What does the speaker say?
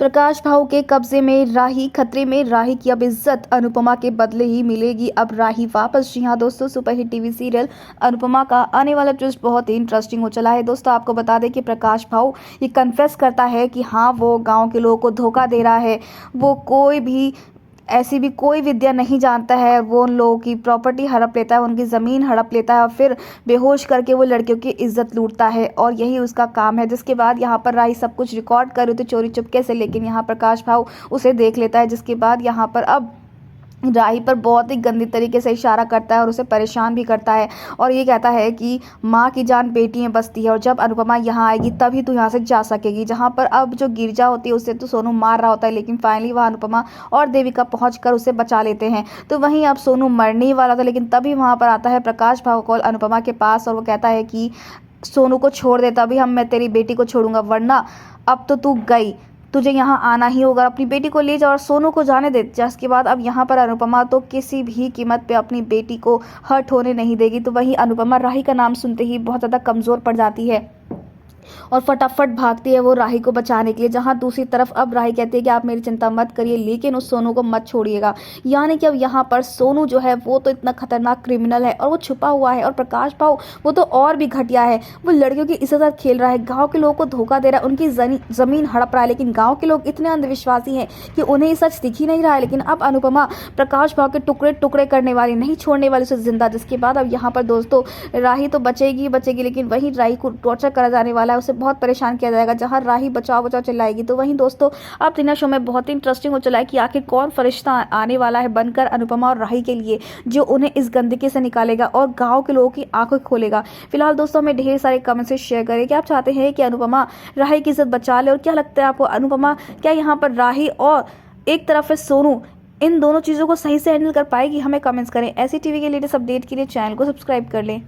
प्रकाश भाऊ के कब्जे में राही, खतरे में राही की अब इज्जत अनुपमा के बदले ही मिलेगी अब राही वापस। जी हाँ दोस्तों, सुपरहिट टीवी सीरियल अनुपमा का आने वाला ट्विस्ट बहुत ही इंटरेस्टिंग हो चला है। दोस्तों आपको बता दें कि प्रकाश भाऊ ये कन्फेस करता है कि हाँ वो गांव के लोगों को धोखा दे रहा है, वो कोई भी ऐसी भी कोई विद्या नहीं जानता है। वो उन लोगों की प्रॉपर्टी हड़प लेता है, उनकी ज़मीन हड़प लेता है और फिर बेहोश करके वो लड़कियों की इज्जत लूटता है और यही उसका काम है। जिसके बाद यहाँ पर राही सब कुछ रिकॉर्ड कर रही थी चोरी चुपके से, लेकिन यहाँ प्रकाश भाऊ उसे देख लेता है। जिसके बाद यहाँ पर अब राही पर बहुत ही गंदी तरीके से इशारा करता है और उसे परेशान भी करता है और ये कहता है कि माँ की जान बेटी में बसती है और जब अनुपमा यहाँ आएगी तभी तू यहाँ से जा सकेगी। जहाँ पर अब जो गिरजा होती है उसे तो सोनू मार रहा होता है, लेकिन फाइनली वह अनुपमा और देविका पहुँच कर उसे बचा लेते हैं। तो वहीं अब सोनू मरने ही वाला था, लेकिन तभी वहाँ पर आता है प्रकाश भाऊ कौल अनुपमा के पास और वो कहता है कि सोनू को छोड़ दे, तभी मैं तेरी बेटी को छोड़ूंगा, वरना अब तो तू गई, तुझे यहाँ आना ही होगा, अपनी बेटी को ले जा और सोनू को जाने दे। जिसके बाद अब यहाँ पर अनुपमा तो किसी भी कीमत पे अपनी बेटी को हर्ट होने नहीं देगी। तो वहीं अनुपमा राही का नाम सुनते ही बहुत ज़्यादा कमज़ोर पड़ जाती है और फटाफट भागती है वो राही को बचाने के लिए। जहाँ दूसरी तरफ अब राही कहती है कि आप मेरी चिंता मत करिए, लेकिन उस सोनू को मत छोड़िएगा। यानी कि अब यहाँ पर सोनू जो है वो तो इतना खतरनाक क्रिमिनल है और वो छुपा हुआ है, और प्रकाश भाऊ वो तो और भी घटिया है। वो लड़कियों की इज्जत साथ खेल रहा है, गाँव के लोगों को धोखा दे रहा है, उनकी ज़मीन हड़प रहा है। लेकिन गाँव के लोग इतने अंधविश्वासी हैं कि उन्हें ये सच दिख ही नहीं रहा है। लेकिन अब अनुपमा प्रकाश भाऊ के टुकड़े टुकड़े करने वाली, नहीं छोड़ने वाली उसे जिंदा। जिसके बाद अब यहाँ पर दोस्तों राही तो बचेगी बचेगी, लेकिन वहीं राही को टॉर्चर करा जाने वाला है, उसे बहुत परेशान किया जाएगा। जहां राही बचाओ बचाओ चिल्लाएगी, तो वहीं दोस्तों अब तीना शो में बहुत ही इंटरेस्टिंग हो चला है कि आखिर कौन फरिश्ता आने वाला है बनकर अनुपमा और राही के लिए, जो उन्हें इस गंदगी से निकालेगा और गांव के लोगों की आंखें खोलेगा। फिलहाल दोस्तों हमें ढेर सारे कमेंट्स से शेयर करें कि आप चाहते हैं कि अनुपमा राही की इज्जत बचा ले, और क्या लगता है आपको अनुपमा क्या यहाँ पर राही और एक तरफ है सोनू, इन दोनों चीज़ों को सही से हैंडल कर पाएगी? हमें कमेंट्स करें। ऐसी टीवी के लेटेस्ट अपडेट के लिए चैनल को सब्सक्राइब कर लें।